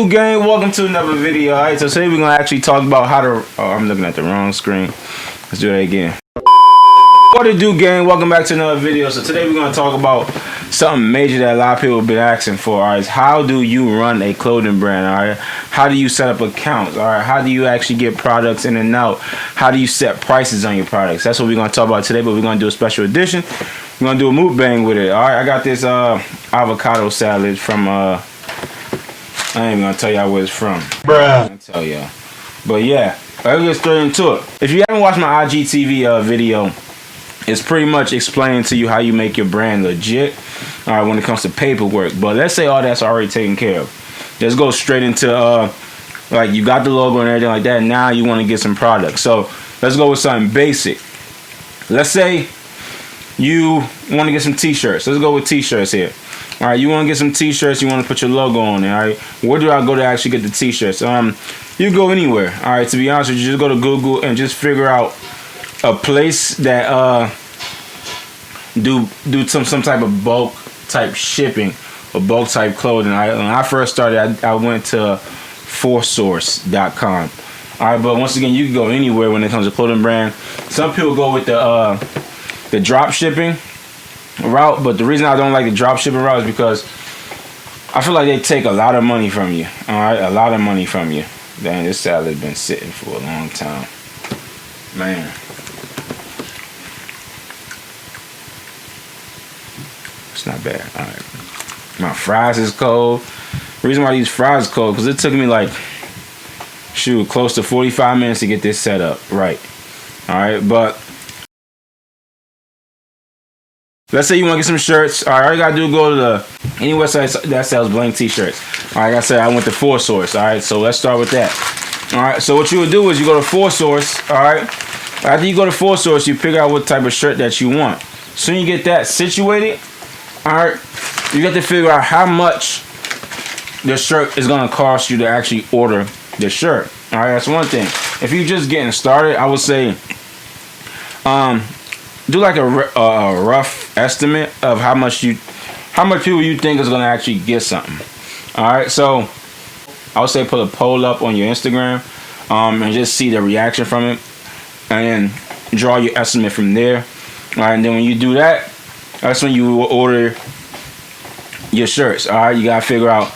do, gang? Welcome to another video. Alright, so today we're gonna actually talk about how to I'm looking at the wrong screen. Let's do that again. What to do, gang? Welcome back to another video. So today we're gonna talk about something major that a lot of people have been asking for. Alright, how do you run a clothing brand? Alright, how do you set up accounts? Alright, how do you actually get products in and out? How do you set prices on your products? That's what we're gonna talk about today, but we're gonna do a special edition. We're gonna do a mukbang with it. Alright, I got this avocado salad from I ain't even gonna tell y'all where it's from. Bruh. I'm gonna tell y'all. But yeah, let's get straight into it. If you haven't watched my IGTV video, it's pretty much explaining to you how you make your brand legit when it comes to paperwork. But let's say all that's already taken care of. Let's go straight into like you got the logo and everything like that. Now you want to get some products. So let's go with something basic. Let's say you want to get some t-shirts. Let's go with t-shirts here. All right, you want to get some t-shirts, you want to put your logo on it. All right, where do I go to actually get the t-shirts? You go anywhere. All right, to be honest with you, just go to Google and just figure out a place that do some type of bulk type shipping or bulk type clothing. When I first started, I went to forsource.com. All right, but once again, you can go anywhere when it comes to clothing brand. Some people go with the drop shipping route, but the reason I don't like the drop shipping route is because I feel like they take a lot of money from you. All right, a lot of money from you. Dang, this salad has been sitting for a long time, man. It's not bad. All right, my fries is cold. The reason why these fries is cold because it took me like close to 45 minutes to get this set up right. All right, but let's say you want to get some shirts. All right, all you gotta do is go to any website that sells blank t-shirts. All right, like I said, I went to ForSource. All right, so let's start with that. All right, so what you would do is you go to ForSource. All right, after you go to ForSource, you figure out what type of shirt that you want. Soon you get that situated, all right, you got to figure out how much the shirt is gonna cost you to actually order the shirt. All right, that's one thing. If you're just getting started, I would say, do like a rough estimate of how much people you think is gonna actually get something. All right, so I would say put a poll up on your Instagram and just see the reaction from it, and then draw your estimate from there. All right, and then when you do that, that's when you will order your shirts. All right, you gotta figure out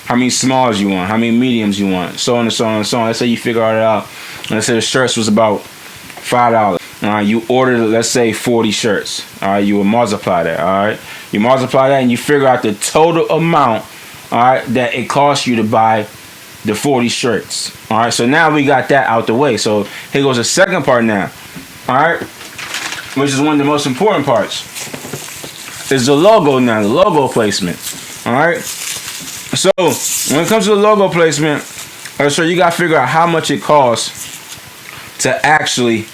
how many smalls you want, how many mediums you want, so on and so on and so on. Let's say you figure it out. Let's say the shirts was about $5. You ordered, let's say, 40 shirts. All right, you will multiply that. All right, you multiply that and you figure out the total amount, all right, that it costs you to buy the 40 shirts. All right, so now we got that out the way. So here goes the second part now. All right, which is one of the most important parts, is the logo now, the logo placement. All right, so when it comes to the logo placement, so you got to figure out how much it costs to actually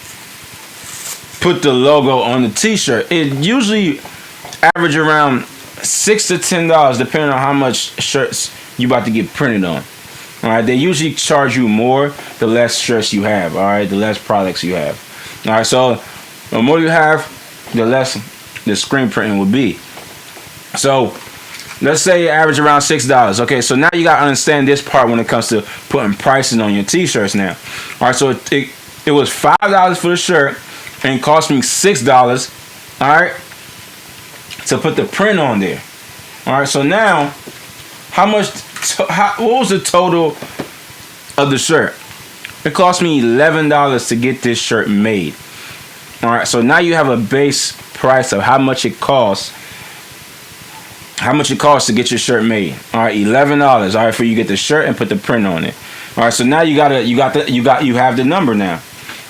put the logo on the t-shirt. It usually average around $6 to $10 depending on how much shirts you about to get printed on. All right, they usually charge you more the less shirts you have. All right, the less products you have. All right, so the more you have, the less the screen printing will be. So let's say you average around $6. Okay, so now you gotta understand this part when it comes to putting pricing on your t-shirts now. All right, so it was $5 for the shirt and it cost me $6, all right, to put the print on there. All right, so now what was the total of the shirt? It cost me $11 to get this shirt made. All right, so now you have a base price of how much it costs to get your shirt made. All right, $11. All right, for you get the shirt and put the print on it. All right, so now you have the number now.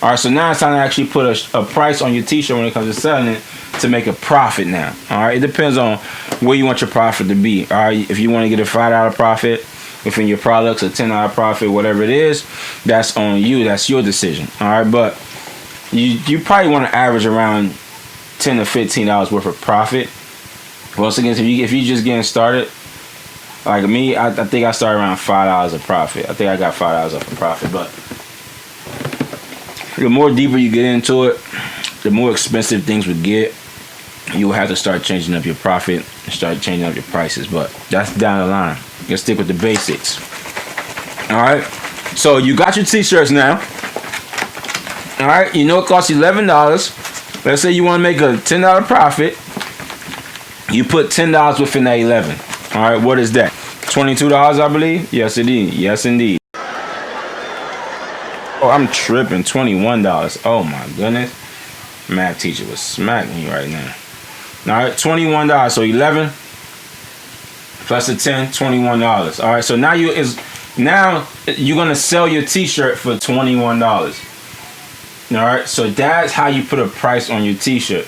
All right, so now it's time to actually put a price on your t-shirt when it comes to selling it to make a profit now. All right, it depends on where you want your profit to be. All right, if you want to get a $5 profit within your products, a $10 profit, whatever it is, that's on you. That's your decision. All right, but you probably want to average around $10 to $15 worth of profit. Once again, if you just getting started, like me, I think I started around $5 of profit. I think I got $5 off of profit, but the more deeper you get into it, the more expensive things would get. You will have to start changing up your profit and start changing up your prices, but that's down the line. You gotta stick with the basics. All right. So you got your t-shirts now. All right. You know it costs $11. Let's say you want to make a $10 profit. You put $10 within that 11. All right. What is that? $22, I believe. Yes, indeed. Yes, indeed. Oh, I'm tripping. $21. Oh my goodness. Math teacher was smacking me right now. All right. $21. So 11 plus a 10, $21. All right. So now you're gonna sell your t-shirt for $21. All right, so that's how you put a price on your t-shirt.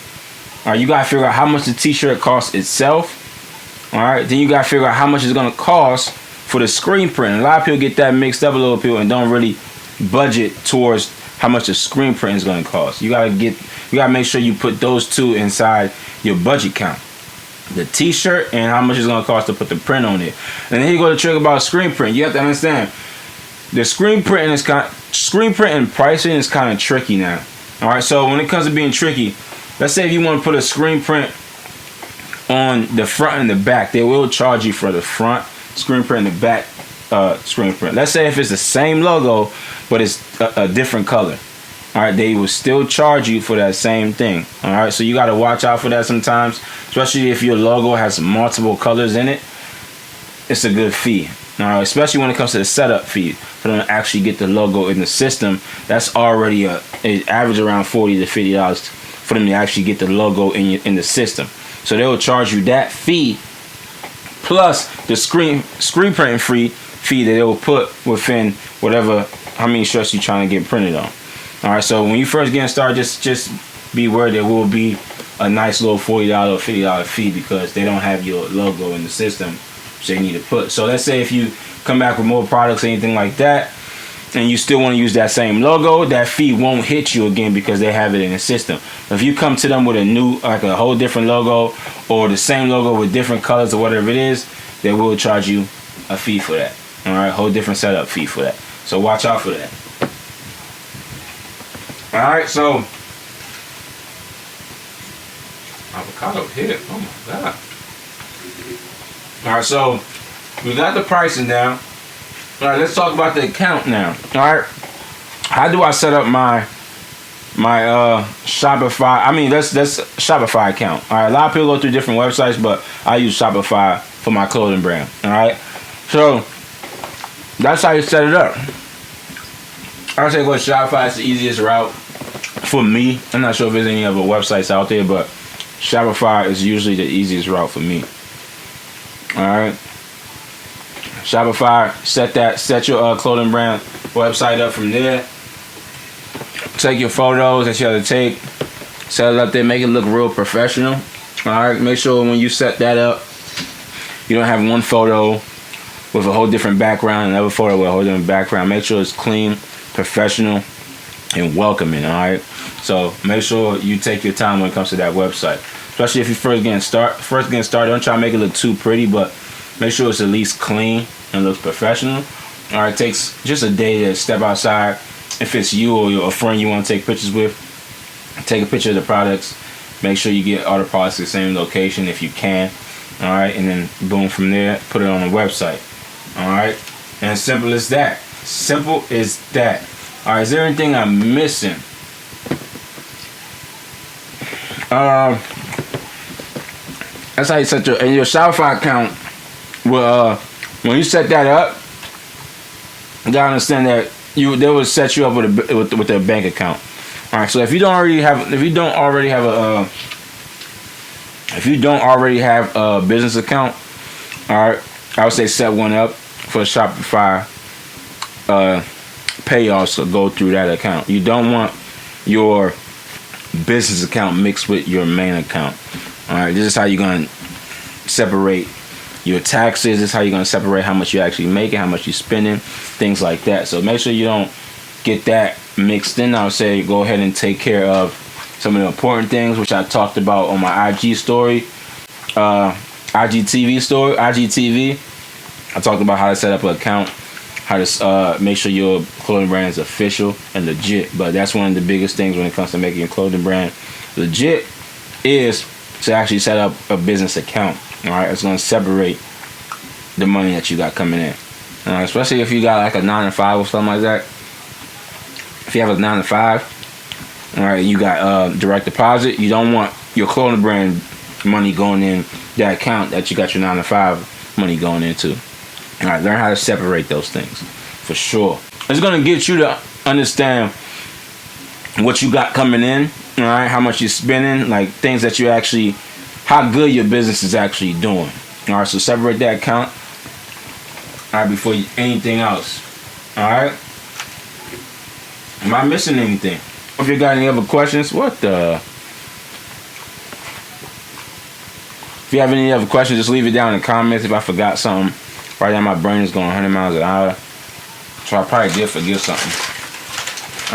All right, you gotta figure out how much the t-shirt costs itself. All right, then you gotta figure out how much it's gonna cost for the screen print. A lot of people get that mixed up a little bit and don't really budget towards how much the screen print is gonna cost. You gotta make sure you put those two inside your budget count. The t-shirt and how much it's gonna cost to put the print on it. And then here you go the trick about screen print. You have to understand the screen print and pricing is kind of tricky now. All right, so when it comes to being tricky, let's say if you want to put a screen print on the front and the back, they will charge you for the front screen print and the back screen print. Let's say if it's the same logo but it's a different color. All right, they will still charge you for that same thing. All right, so you got to watch out for that sometimes, especially if your logo has multiple colors in it. It's a good fee. All right, especially when it comes to the setup fee for them to actually get the logo in the system. That's already it average around $40 to $50 for them to actually get the logo in the system. So they will charge you that fee plus the screen printing fee that they will put within how many shirts you're trying to get printed on. All right, so when you first getting started, just be aware there will be a nice little $40 or $50 fee because they don't have your logo in the system. So you need to put. So let's say if you come back with more products or anything like that, and you still want to use that same logo, that fee won't hit you again because they have it in the system. If you come to them with a new, like a whole different logo or the same logo with different colors or whatever it is, they will charge you a fee for that. All right, whole different setup fee for that. So watch out for that. All right, so avocado hit. Oh my god. All right, so we got the pricing down. All right, let's talk about the account now. All right, how do I set up my Shopify? I mean, that's Shopify account. All right, a lot of people go through different websites, but I use Shopify for my clothing brand. All right, so that's how you set it up. I would say go to Shopify. It's the easiest route for me. I'm not sure if there's any other websites out there, but Shopify is usually the easiest route for me. All right, Shopify, set your clothing brand website up from there. Take your photos that you have to take, set it up there, make it look real professional. All right, make sure when you set that up, you don't have one photo with a whole different background, another photo with a whole different background. Make sure it's clean, professional, and welcoming. All right, so make sure you take your time when it comes to that website. Especially if you're first getting started, don't try to make it look too pretty, but make sure it's at least clean and looks professional. All right, it takes just a day to step outside. If it's you or a friend you want to take pictures with, take a picture of the products. Make sure you get all the products at the same location if you can. All right, and then boom, from there, put it on the website. All right, and as simple as that. Simple as that. All right, is there anything I'm missing? That's how you set your Shopify account. Well, when you set that up, you gotta understand that they will set you up with their bank account. All right. So if you don't already have a business account, all right, I would say set one up for Shopify payoffs to go through that account. You don't want your business account mixed with your main account. All right, this is how you're gonna separate your taxes. This is how you're gonna separate how much you're actually making, how much you're spending, things like that. So make sure you don't get that mixed in. I would say go ahead and take care of some of the important things, which I talked about on my IG story, IGTV. I talked about how to set up an account, how to make sure your clothing brand is official and legit. But that's one of the biggest things when it comes to making your clothing brand legit is to actually set up a business account. All right, it's going to separate the money that you got coming in. Especially if you got like a 9 to 5 or something like that. If you have a 9 to 5, all right, you got direct deposit. You don't want your clothing brand money going in that account that you got your 9 to 5 money going into. All right, learn how to separate those things for sure. It's gonna get you to understand what you got coming in. All right, how much you're spending, like things that you actually, how good your business is actually doing. All right, so separate that account. All right, before anything else. All right. Am I missing anything? If you got any other questions, what the? If you have any other questions, just leave it down in the comments. If I forgot something, right now my brain is going 100 miles an hour, so I probably did forget something.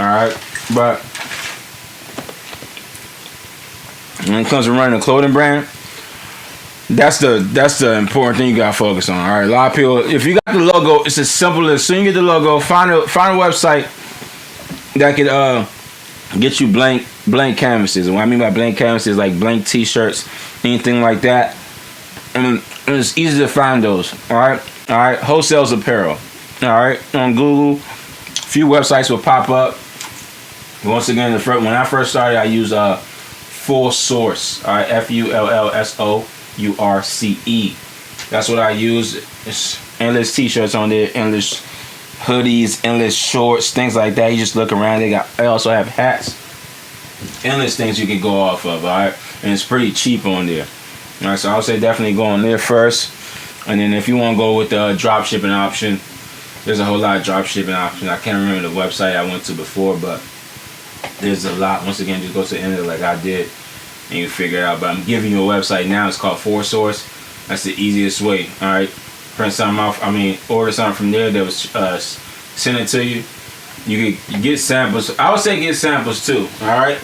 All right, but when it comes to running a clothing brand, that's the important thing you gotta focus on. All right, a lot of people, if you got the logo, it's as simple as soon as you get the logo, find a website that could get you blank canvases. And what I mean by blank canvases, like blank T-shirts, anything like that. And it's easy to find those. All right. Wholesale's apparel. All right, on Google, a few websites will pop up. Once again, when I first started, I used Full Source. All right, FULLSOURCE. That's what I use. It's endless T-shirts on there, endless hoodies, endless shorts, things like that. You just look around. They also have hats. Endless things you can go off of. All right, and it's pretty cheap on there. All right, so I would say definitely go on there first, and then if you want to go with the drop shipping option, there's a whole lot of drop shipping options. I can't remember the website I went to before, but there's a lot. Once again, just go to the end of it like I did, and you figure it out. But I'm giving you a website now. It's called Full Source. That's the easiest way. All right, print something off. Order something from there. That was send it to you. You get samples. I would say get samples too. All right.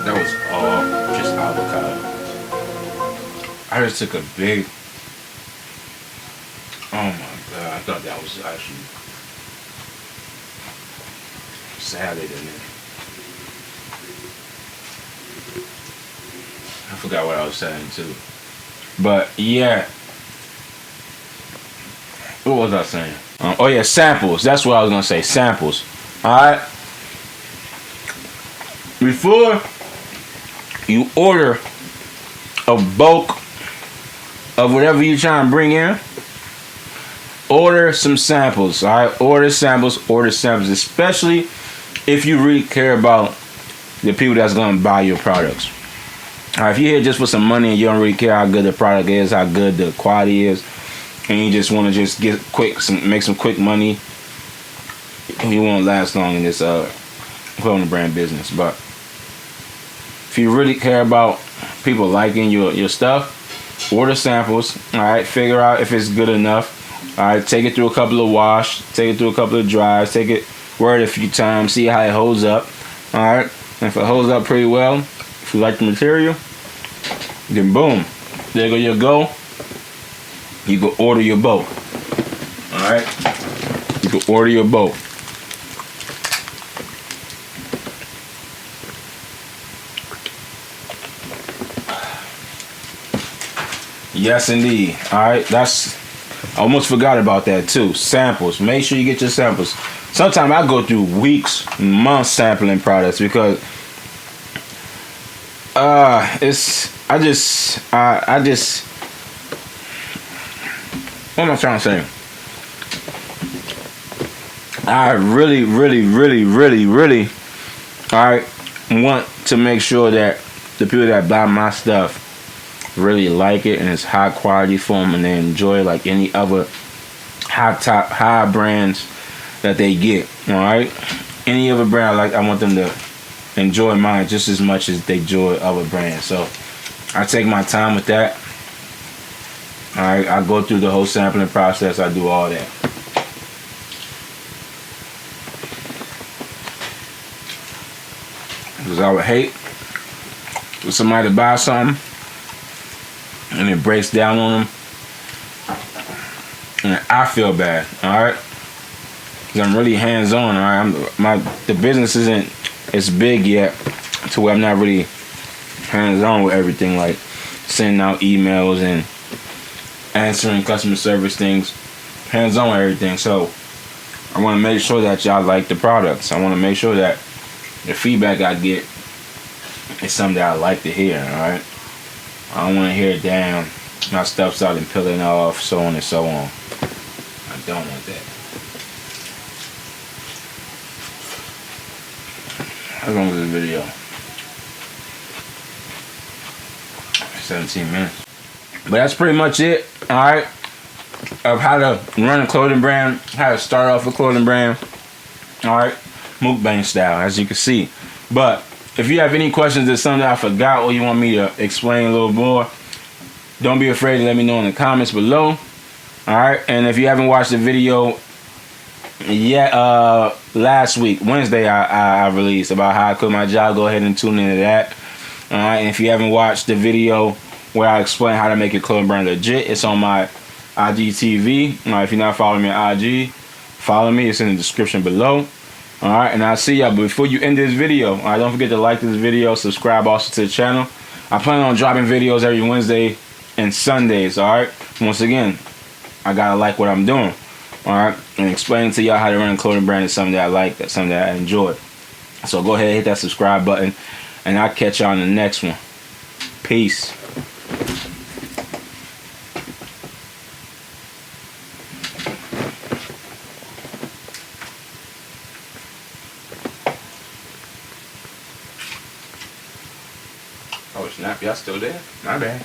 That was all just avocado. I just took a big. Oh my god! I thought that was actually salad in there. I forgot what I was saying too. But yeah. What was I saying? Oh yeah, samples. That's what I was gonna say. Samples. Alright. Before you order a bulk of whatever you're trying to bring in, order some samples. Alright. Order samples, especially if you really care about the people that's gonna buy your products. If you're here just for some money and you don't really care how good the product is, how good the quality is, and you just want to just make some quick money, you won't last long in this clothing brand business. But if you really care about people liking your stuff, order samples. All right, figure out if it's good enough. All right, take it through a couple of wash, take it through a couple of dries, wear it a few times, see how it holds up. All right, and if it holds up pretty well, if you like the material, then boom, there you go. You can order your boat. Alright? You can order your boat. Yes, indeed. Alright, I almost forgot about that too. Samples. Make sure you get your samples. Sometimes I go through weeks, months sampling products because what am I trying to say? I really, alright, want to make sure that the people that buy my stuff really like it and it's high quality for them and they enjoy it like any other high brands that they get. Alright? Any other brand I want them to enjoy mine just as much as they enjoy other brands. So I take my time with that. Alright, I go through the whole sampling process. I do all that. Because I would hate for somebody to buy something and it breaks down on them and I feel bad. Alright? 'Cause I'm really hands-on. All right, the business isn't as big yet to where I'm not really hands-on with everything, like sending out emails and answering customer service things, hands-on with everything. So I want to make sure that y'all like the products. I want to make sure that the feedback I get is something that I like to hear. All right, I don't want to hear, damn, my stuff's out and peeling off, so on and so on. I don't want that. How long is this video? 17 minutes. But that's pretty much it, alright, of how to run a clothing brand, how to start off a clothing brand, alright, mukbang style, as you can see. But if you have any questions, there's something I forgot or you want me to explain a little more, don't be afraid to let me know in the comments below, alright. And if you haven't watched the video yet, last week, Wednesday, I released about how I quit my job, go ahead and tune into that. Alright, and if you haven't watched the video where I explain how to make your clothing brand legit, it's on my IGTV. Alright, if you're not following me on IG, follow me. It's in the description below. Alright, and I'll see y'all. But before you end this video, alright, don't forget to like this video, subscribe also to the channel. I plan on dropping videos every Wednesday and Sundays, alright? Once again, I gotta like what I'm doing, alright? And explaining to y'all how to run a clothing brand is something that I like, that's something that I enjoy. So go ahead and hit that subscribe button, and I'll catch y'all on the next one. Peace. Oh snap, y'all still there? My bad.